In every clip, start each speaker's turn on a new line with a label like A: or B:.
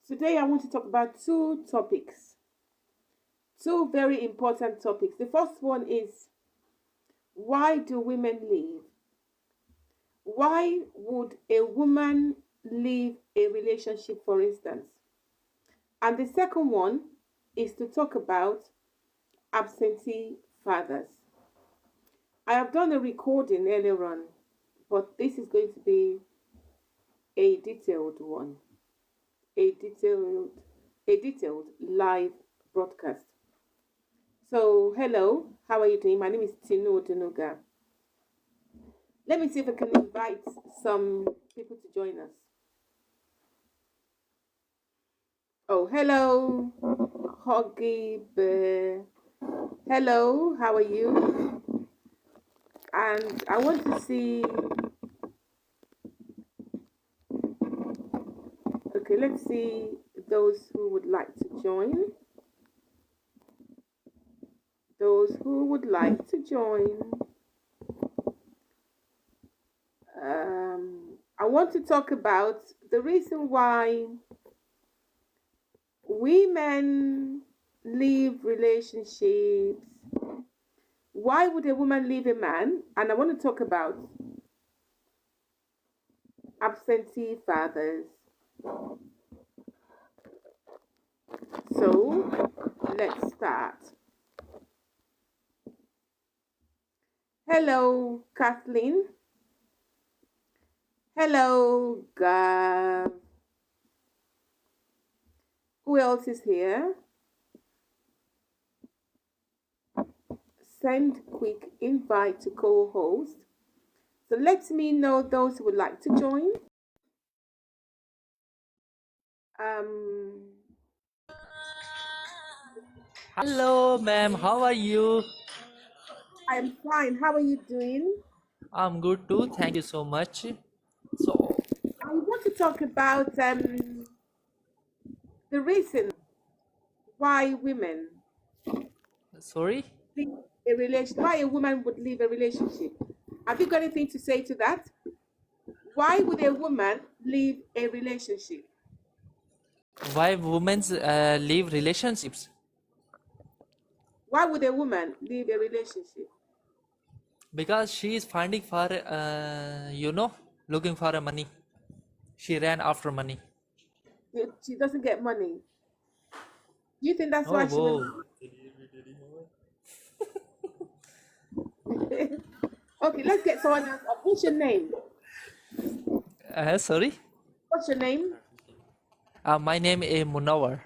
A: Today, I want to talk about two topics, two very important topics. The first one is, why do women leave? Why would a woman leave a relationship, for instance? And the second one is to talk about absentee fathers. I have done a recording earlier on, but this is going to be a detailed one, a detailed, a detailed live broadcast. So, hello, how are you doing? My name is Tinu Odunuga. Let me see if I can invite some people to join us. Oh, hello, Hoggy Bear. Hello, how are you? And I want to see. Okay, let's see those who would like to join. Those who would like to join. I want to talk about the reason why women leave relationships. Why would a woman leave a man? And I want to talk about absentee fathers. So let's start. Hello, Kathleen. Hello, Gav. Who else is here? Send quick invite to co-host. So let me know those who would like to join. Um,
B: Hello, ma'am. How are you?
A: I'm fine. How are you doing?
B: I'm good too. Thank you so much. So,
A: I want to talk about the reason why women
B: sorry.
A: leave a relation. Why a woman would leave a relationship. Have you got anything to say to that? Why would a woman leave a relationship?
B: Why women leave relationships?
A: Why would a woman leave a relationship?
B: Because she is finding for, looking for a money. She ran after money.
A: She doesn't get money. Do you think that's
B: Oh,
A: why she will
B: whoa.
A: leave? Okay, let's get someone else up. What's your name?
B: Sorry.
A: What's your name?
B: My name is Munawar.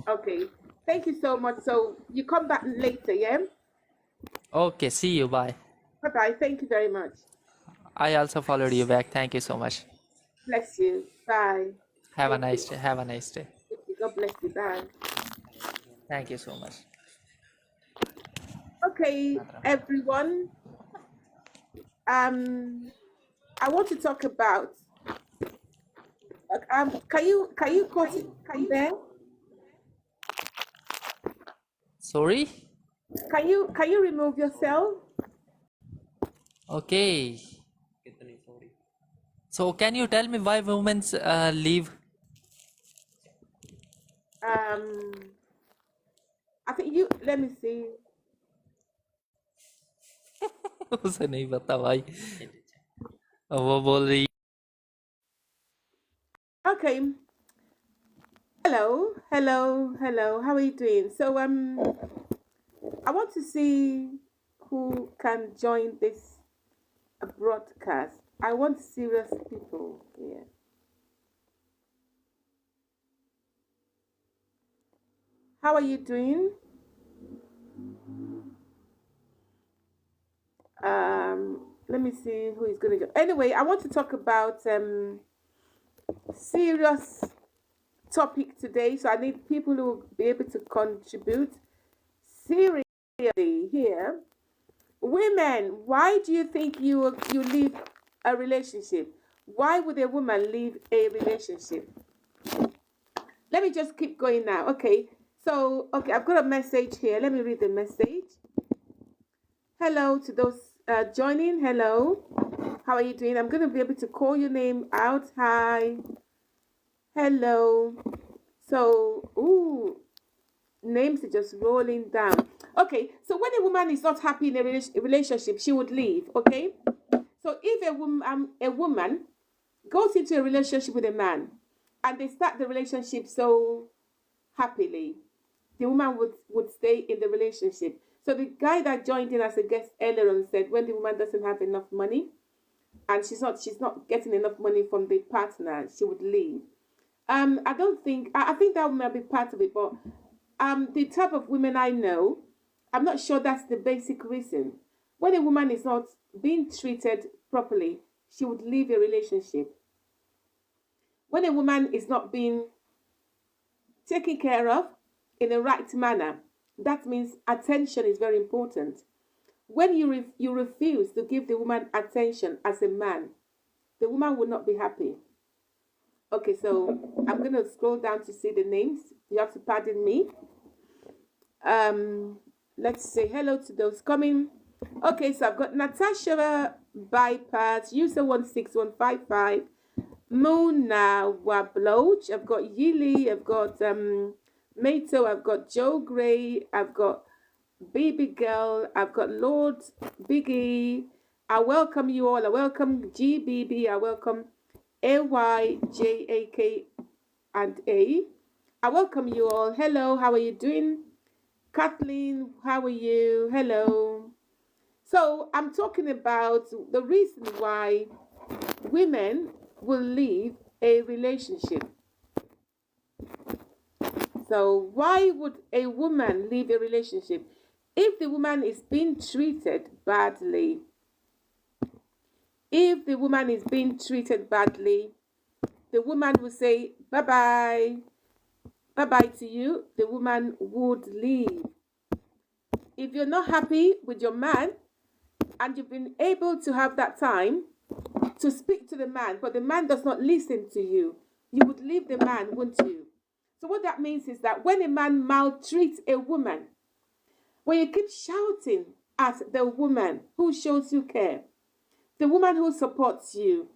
A: Okay. Thank you so much. So you come back later, yeah?
B: Okay, see you. Bye.
A: Bye bye. Thank you very much.
B: I also followed you back. Thank you so much.
A: Bless you. Bye.
B: Have a
A: Thank you.
B: nice day. Have a nice day.
A: Thank you. God bless you. Bye.
B: Thank you so much.
A: Okay, everyone. I want to talk about. Can you quote it from there?
B: Sorry.
A: Can you remove yourself?
B: Okay. So, can you tell me why women leave?
A: Um, I think you. Let me see.
B: उसे नहीं पता भाई वो बोल रही
A: Okay. Hello, hello, hello. How are you doing? So I want to see who can join this broadcast. I want serious people here. How are you doing? Let me see who is going to join. Anyway, I want to talk about serious topic today. So I need people who will be able to contribute seriously here. Women, why do you think you leave a relationship? Why would a woman leave a relationship? Let me just keep going now. Okay. So, okay, I've got a message here. Let me read the message. Hello to those joining. Hello. How are you doing? I'm going to be able to call your name out. Hi. Hello. So, ooh, names are just rolling down. Okay, so when a woman is not happy in a relationship, she would leave. Okay, so if a woman goes into a relationship with a man, and they start the relationship so happily, the woman would stay in the relationship. So the guy that joined in as a guest earlier on said when the woman doesn't have enough money and she's not getting enough money from the partner, she would leave. I don't think I think that might be part of it, but the type of women I know, I'm not sure that's the basic reason. When a woman is not being treated properly, she would leave a relationship. When a woman is not being taken care of in the right manner, that means attention is very important. When you refuse to give the woman attention as a man, the woman will not be happy. Okay, so I'm going to scroll down to see the names. You have to pardon me. Um, let's say hello to those coming. Okay, so I've got Natasha Bypass, user 16155, Mona Wabloch, I've got Yili, I've got Mato, I've got Joe Gray, I've got Baby Girl, I've got Lord Biggie. I welcome you all. I welcome GBB, I welcome AYJAK and A. I welcome you all. Hello, how are you doing? Kathleen, how are you? Hello. So I'm talking about the reason why women will leave a relationship. So why would a woman leave a relationship? If the woman is being treated badly, if the woman is being treated badly, the woman will say bye bye, bye bye to you. The woman would leave. If you're not happy with your man and you've been able to have that time to speak to the man, but the man does not listen to you, you would leave the man, wouldn't you? So what that means is that when a man maltreats a woman, when you keep shouting at the woman who shows you care, the woman who supports you,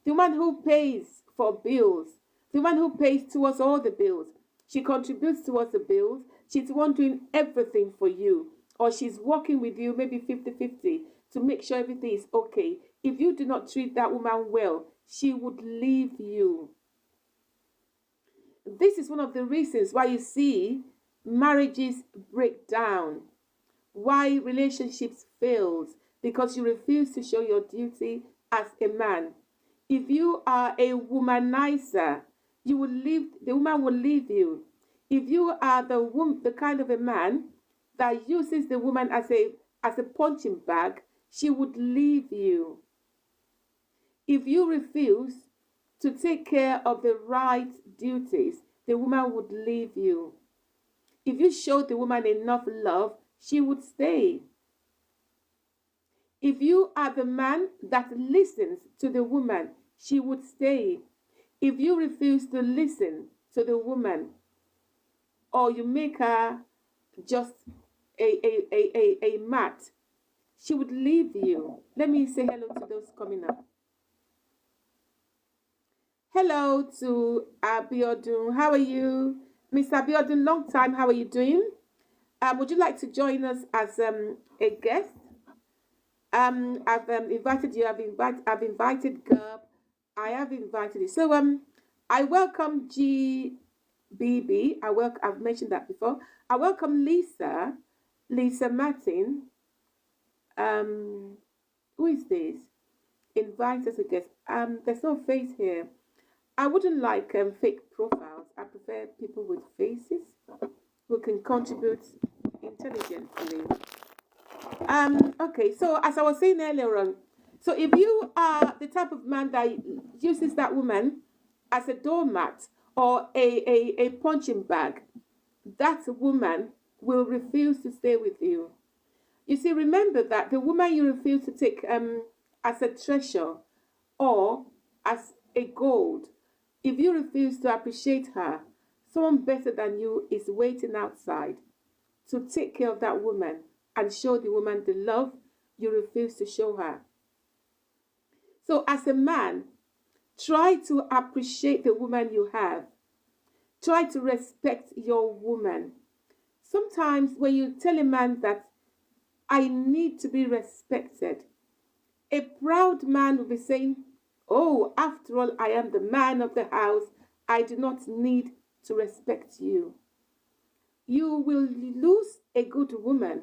A: the woman who pays for bills, the woman who pays towards all the bills, she contributes towards the bills, she's the one doing everything for you, or she's working with you maybe 50-50 to make sure everything is okay. If you do not treat that woman well, she would leave you. This is one of the reasons why you see marriages break down, why relationships fail, because you refuse to show your duty as a man. If you are a womanizer, you will leave, the woman will leave you. If you are the kind of a man that uses the woman as a punching bag, she would leave you. If you refuse to take care of the right duties, the woman would leave you. If you show the woman enough love, she would stay. If you are the man that listens to the woman, she would stay. If you refuse to listen to the woman, or you make her just a mat, she would leave you. Let me say hello to those coming up. Hello to Abiodun. How are you? Mr. Abiodun, long time. How are you doing? Would you like to join us as a guest? I've invited you. I've invited Gerb. I have invited you. So I welcome GBB. I've mentioned that before. I welcome Lisa Martin. Who is this? Invite as a guest. There's no face here. I wouldn't like fake profiles. I prefer people with faces who can contribute intelligently. Okay, so as I was saying earlier on, so if you are the type of man that uses that woman as a doormat or a punching bag, that woman will refuse to stay with you. You see, remember that the woman you refuse to take as a treasure or as a gold, if you refuse to appreciate her, someone better than you is waiting outside to take care of that woman and show the woman the love you refuse to show her. So as a man, Try to appreciate the woman you have. Try to respect your woman. Sometimes when you tell a man that I need to be respected, a proud man will be saying, oh, after all, I am the man of the house. I do not need to respect you. You will lose a good woman.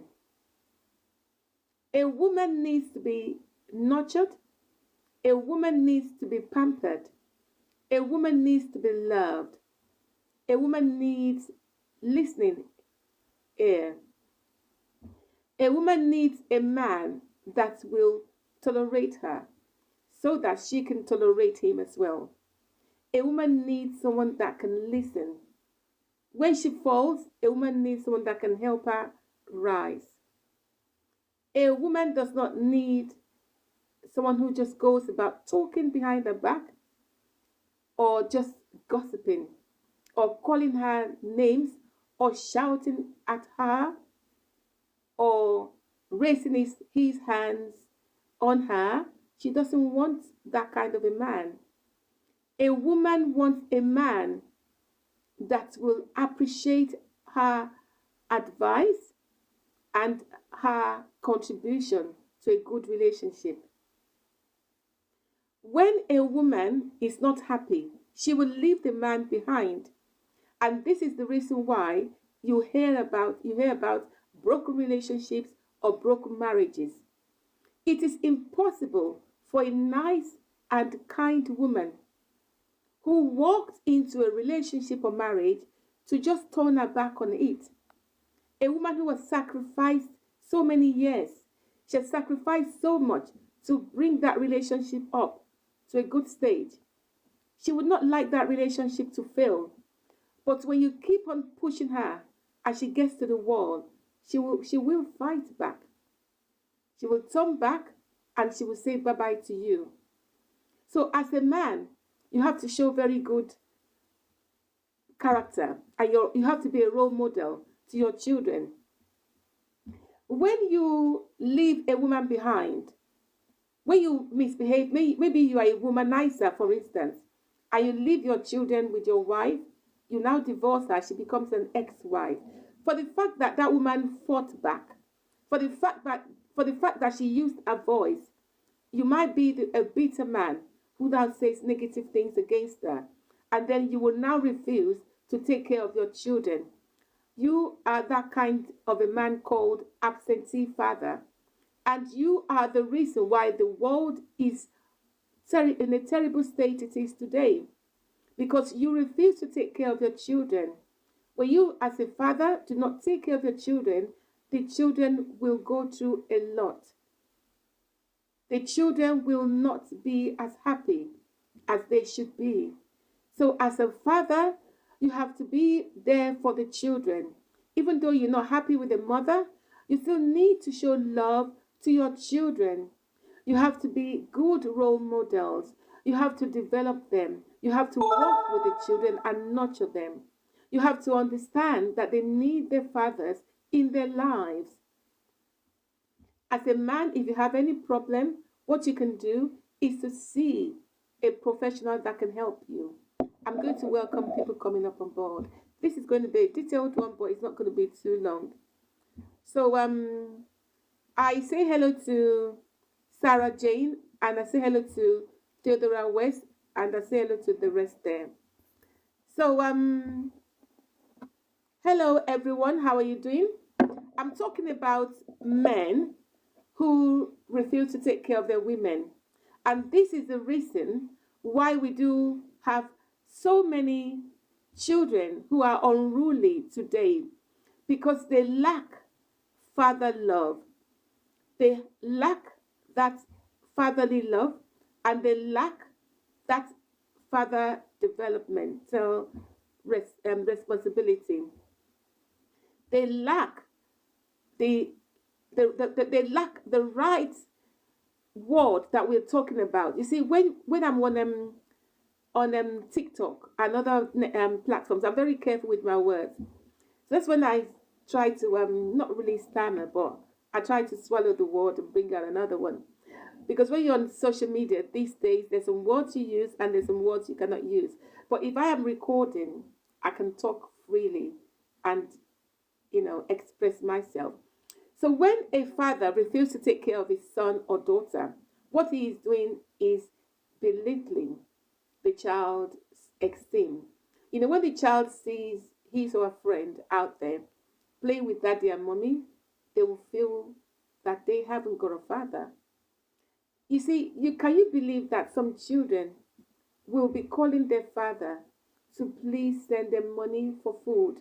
A: A woman needs to be nurtured. A woman needs to be pampered. A woman needs to be loved. A woman needs listening ear. A woman needs a man that will tolerate her so that she can tolerate him as well. A woman needs someone that can listen. When she falls, a woman needs someone that can help her rise. A woman does not need someone who just goes about talking behind her back or just gossiping or calling her names or shouting at her or raising his hands on her. She doesn't want that kind of a man. A woman wants a man that will appreciate her advice and her contribution to a good relationship. When a woman is not happy, she will leave the man behind. And this is the reason why you hear about broken relationships or broken marriages. It is impossible for a nice and kind woman who walked into a relationship or marriage to just turn her back on it. A woman who has sacrificed so many years, she has sacrificed so much to bring that relationship up to a good stage. She would not like that relationship to fail. But when you keep on pushing her as she gets to the wall, she will fight back. She will turn back and she will say bye-bye to you. So as a man, you have to show very good character and you have to be a role model to your children. When you leave a woman behind, when you misbehave, maybe you are a womanizer, for instance, and you leave your children with your wife, you now divorce her, she becomes an ex-wife. For the fact that that woman fought back, for the fact that she used her voice, you might be a bitter man who now says negative things against her, and then you will now refuse to take care of your children. You are that kind of a man called absentee father, and you are the reason why the world is in a terrible state it is today, because you refuse to take care of your children. When you, as a father, do not take care of your children, the children will go through a lot. The children will not be as happy as they should be. So as a father, you have to be there for the children. Even though you're not happy with the mother, you still need to show love to your children. You have to be good role models. You have to develop them. You have to work with the children and nurture them. You have to understand that they need their fathers in their lives. As a man, if you have any problem, what you can do is to see a professional that can help you. I'm going to welcome people coming up on board. This is going to be a detailed one, but it's not going to be too long. So I say hello to Sarah Jane, and I say hello to Theodora West, and I say hello to the rest there. So hello everyone, how are you doing? I'm talking about men who refuse to take care of their women. And this is the reason why we do have so many children who are unruly today, because they lack father love. They lack that fatherly love, and they lack that father developmental responsibility. They lack they lack the right word that we're talking about. You see, when I'm on TikTok and other platforms, I'm very careful with my words. So that's when I try to not really stammer, but I try to swallow the word and bring out another one. Because when you're on social media these days, there's some words you use and there's some words you cannot use. But if I am recording, I can talk freely and, express myself. So when a father refuses to take care of his son or daughter, what he is doing is belittling the child's esteem. When the child sees his or her friend out there playing with daddy and mommy, they will feel that they haven't got a father. You see, can you believe that some children will be calling their father to please send them money for food,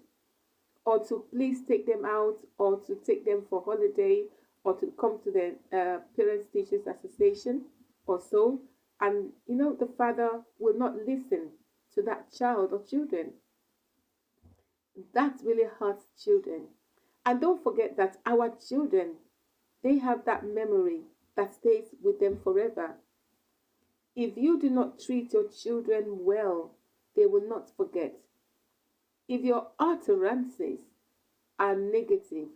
A: or to please take them out, or to take them for holiday, or to come to the Parents Teachers Association or so, and the father will not listen to that child or children. That really hurts children. And don't forget that our children, they have that memory that stays with them forever. If you do not treat your children well, they will not forget. If your utterances are negative,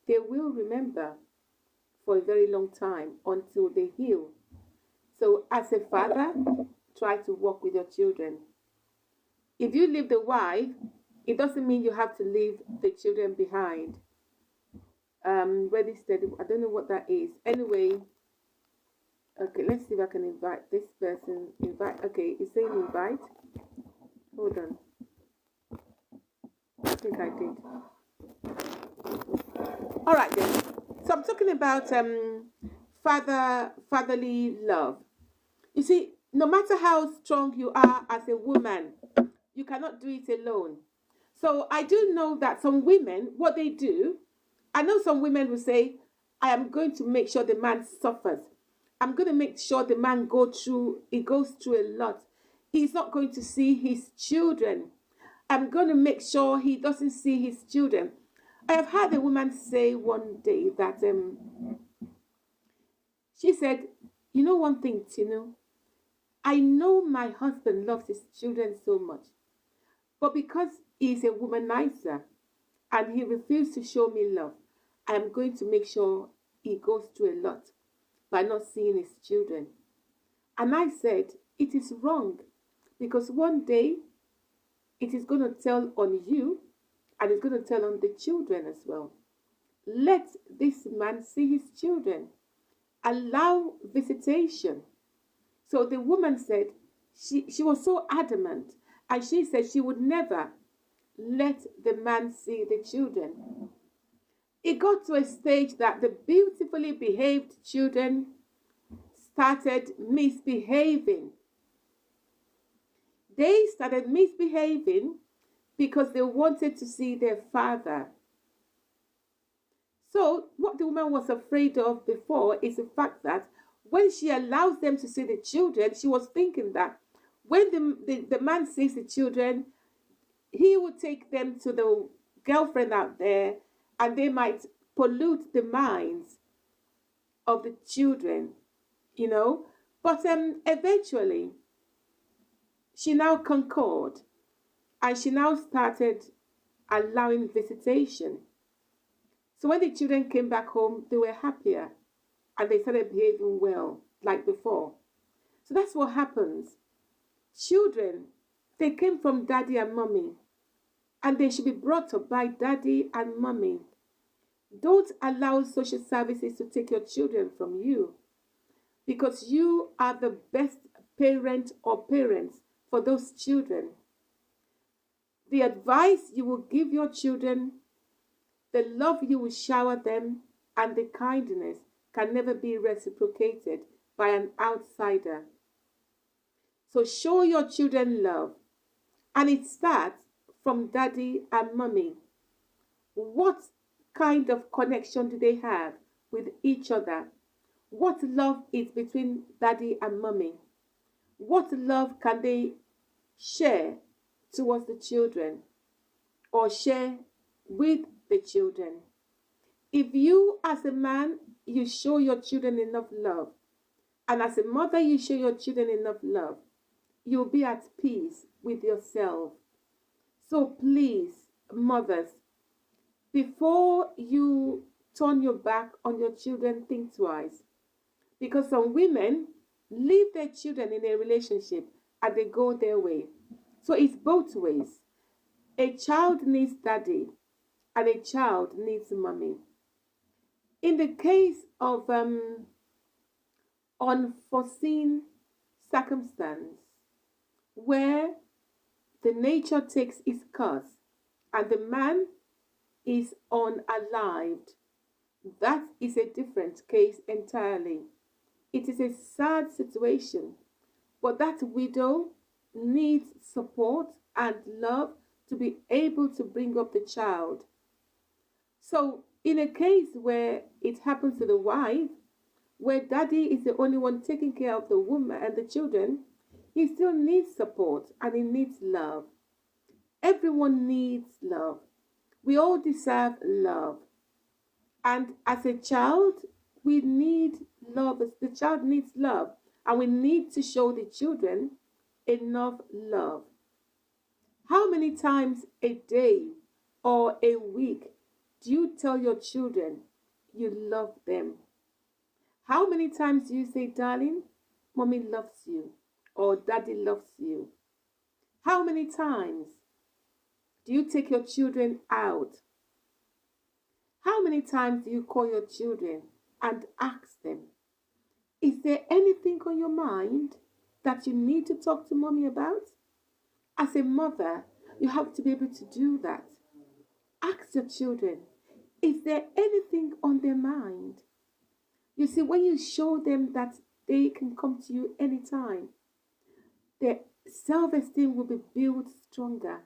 A: they will remember for a very long time until they heal. So, as a father, try to work with your children. If you leave the wife, it doesn't mean you have to leave the children behind. Ready, steady. I don't know what that is. Anyway, okay, let's see if I can invite this person. Invite. Okay, it's saying invite. Hold on. I think I did. All right then. So I'm talking about fatherly love. You see, no matter how strong you are as a woman, you cannot do it alone. So I do know that some women, what they do, I know some women will say, I am going to make sure the man suffers. I'm going to make sure the man goes through a lot. He's not going to see his children. I'm going to make sure he doesn't see his children. I have had a woman say one day that she said, you know one thing, Tinu, I know my husband loves his children so much, but because he's a womanizer and he refused to show me love, I am going to make sure he goes through a lot by not seeing his children. And I said, it is wrong, because one day it is going to tell on you and it's going to tell on the children as well. Let this man see his children. Allow visitation. So the woman said she was so adamant, and she said she would never let the man see the children. It got to a stage that the beautifully behaved children started misbehaving. They started misbehaving because they wanted to see their father. So what the woman was afraid of before is the fact that when she allows them to see the children, she was thinking that when the man sees the children, he would take them to the girlfriend out there, and they might pollute the minds of the children, But eventually, she now concurred, and she now started allowing visitation. So when the children came back home, they were happier, and they started behaving well, like before. So that's what happens. Children, they came from daddy and mommy, and they should be brought up by daddy and mommy. Don't allow social services to take your children from you, because you are the best parent or parents for those children. The advice you will give your children, the love you will shower them, and the kindness can never be reciprocated by an outsider. So show your children love, and it starts from daddy and mommy. What kind of connection do they have with each other? What love is between daddy and mommy? What love can they share towards the children or share with the children? If you as a man, you show your children enough love, and as a mother you show your children enough love, you'll be at peace with yourself. So please, mothers, before you turn your back on your children, think twice. Because some women leave their children in a relationship and they go their way. So it's both ways. A child needs daddy and a child needs mommy. In the case of unforeseen circumstance where the nature takes its course and the man is unalived, that is a different case entirely. It is a sad situation, but that widow needs support and love to be able to bring up the child. So, in a case where it happens to the wife, where daddy is the only one taking care of the woman and the children, he still needs support and he needs love. Everyone needs love. We all deserve love. And as a child, we need love. The child needs love. And we need to show the children enough love. How many times a day or a week do you tell your children you love them? How many times do you say, darling, mommy loves you or daddy loves you? How many times do you take your children out? How many times do you call your children and ask them, is there anything on your mind that you need to talk to mommy about? As a mother, you have to be able to do that. Ask your children, is there anything on their mind? You see, when you show them that they can come to you anytime, their self-esteem will be built stronger.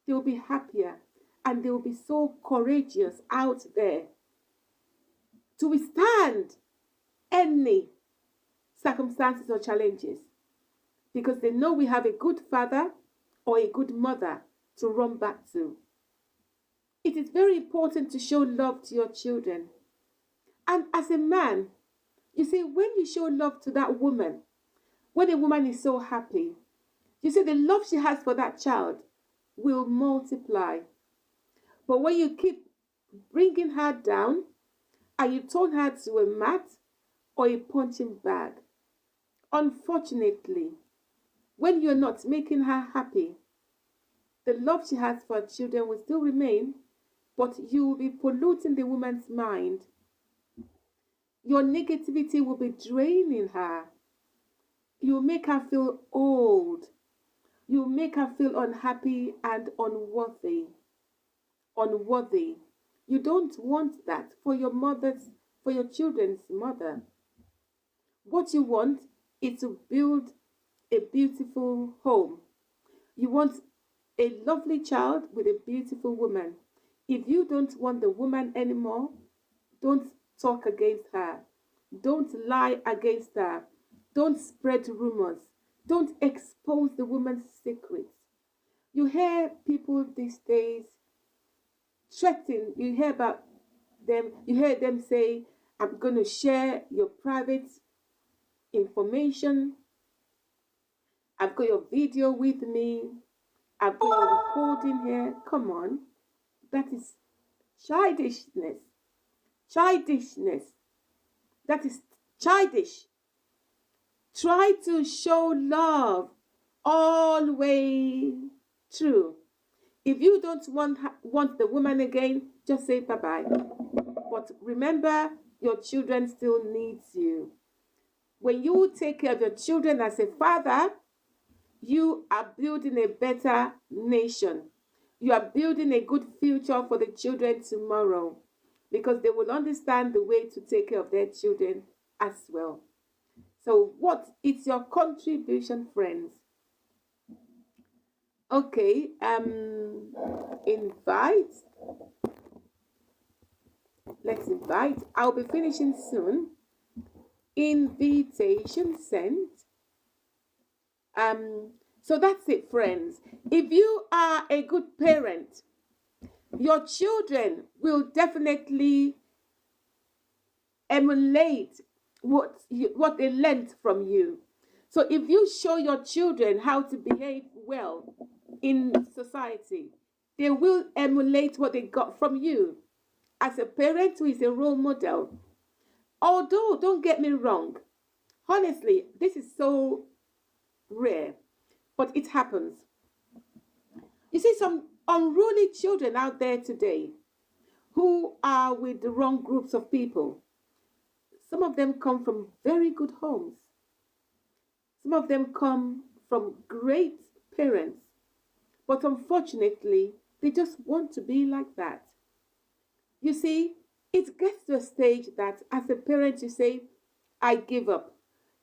A: They will be happier and they will be so courageous out there to withstand any circumstances or challenges because they know we have a good father or a good mother to run back to. It is very important to show love to your children. And as a man, you see, when you show love to that woman, when a woman is so happy, you see, the love she has for that child will multiply. But when you keep bringing her down and you turn her to a mat or a punching bag, unfortunately, when you're not making her happy, the love she has for her children will still remain, but you will be polluting the woman's mind. Your negativity will be draining her. You'll make her feel old. You'll make her feel unhappy and unworthy. Unworthy. You don't want that for your children's mother. What you want is to build a beautiful home. You want a lovely child with a beautiful woman. If you don't want the woman anymore, don't talk against her. Don't lie against her. Don't spread rumors. Don't expose the woman's secrets. You hear people these days threaten, you hear about them, you hear them say, I'm going to share your private information. I've got your video with me. I've got your recording here. Come on. That is childishness. Childishness. That is childish. Try to show love all the way through. If you don't want the woman again, just say bye-bye. But remember, your children still needs you. When you take care of your children as a father, you are building a better nation. You are building a good future for the children tomorrow because they will understand the way to take care of their children as well. So what is your contribution, friends? Okay, invite. Let's invite. I'll be finishing soon. Invitation sent. So that's it, friends. If you are a good parent, your children will definitely emulate what they learned from you. So if you show your children how to behave well in society, they will emulate what they got from you. as a parent who is a role model, although, don't get me wrong, honestly, this is so rare, but it happens. You see some unruly children out there today who are with the wrong groups of people. Some of them come from very good homes. Some of them come from great parents. But unfortunately, they just want to be like that. You see, it gets to a stage that as a parent, you say, I give up.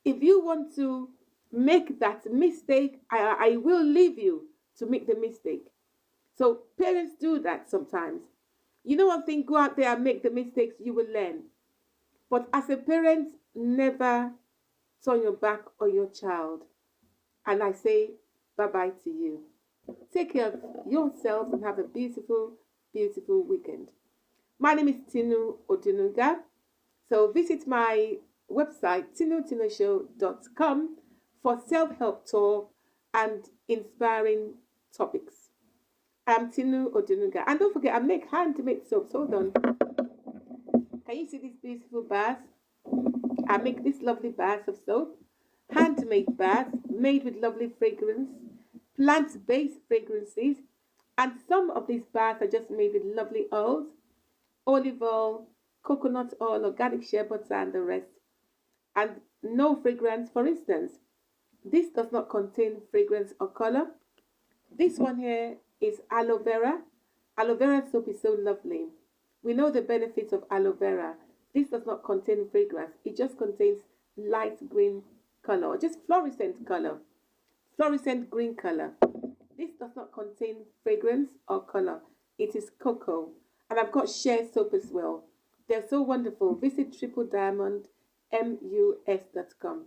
A: If you want to make that mistake, I will leave you to make the mistake. So parents do that sometimes. You know one thing, go out there and make the mistakes, you will learn. But as a parent, never turn your back on your child. And I say bye-bye to you. Take care of yourselves and have a beautiful, beautiful weekend. My name is Tinu Odunuga. So visit my website, tinutinushow.com, for self-help talk and inspiring topics. I'm Tinu Odunuga. And don't forget, I make handmade soaps. Hold on. Can you see these beautiful baths? I make these lovely baths of soap. Handmade baths made with lovely fragrance, plant-based fragrances. And some of these baths are just made with lovely oils, olive oil, coconut oil, organic shea butter, and the rest. And no fragrance, for instance. This does not contain fragrance or color. This one here is aloe vera. Aloe vera soap is so lovely. We know the benefits of aloe vera. This does not contain fragrance. It just contains light green color, or just fluorescent color, fluorescent green color. This does not contain fragrance or color. It is cocoa. And I've got shea soap as well. They're so wonderful. Visit triplediamondmus.com.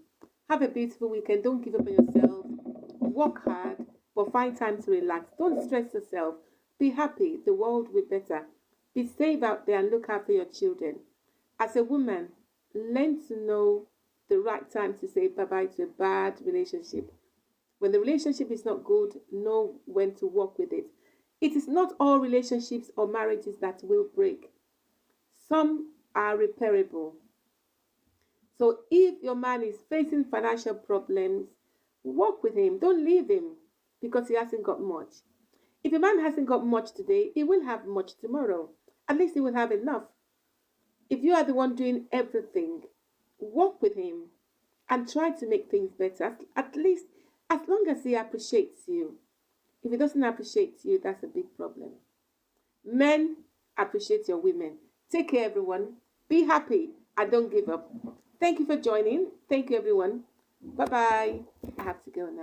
A: Have a beautiful weekend. Don't give up on yourself. Work hard, but find time to relax. Don't stress yourself. Be happy. The world will be better. Be safe out there and look after your children. As a woman, learn to know the right time to say bye-bye to a bad relationship. When the relationship is not good, know when to walk with it. It is not all relationships or marriages that will break. Some are repairable. So if your man is facing financial problems, walk with him. Don't leave him because he hasn't got much. If a man hasn't got much today, he will have much tomorrow. At least he will have enough. If you are the one doing everything, walk with him and try to make things better. At least as long as he appreciates you. If he doesn't appreciate you, that's a big problem. Men, appreciate your women. Take care, everyone. Be happy and don't give up. Thank you for joining. Thank you, everyone. Bye-bye. I have to go now.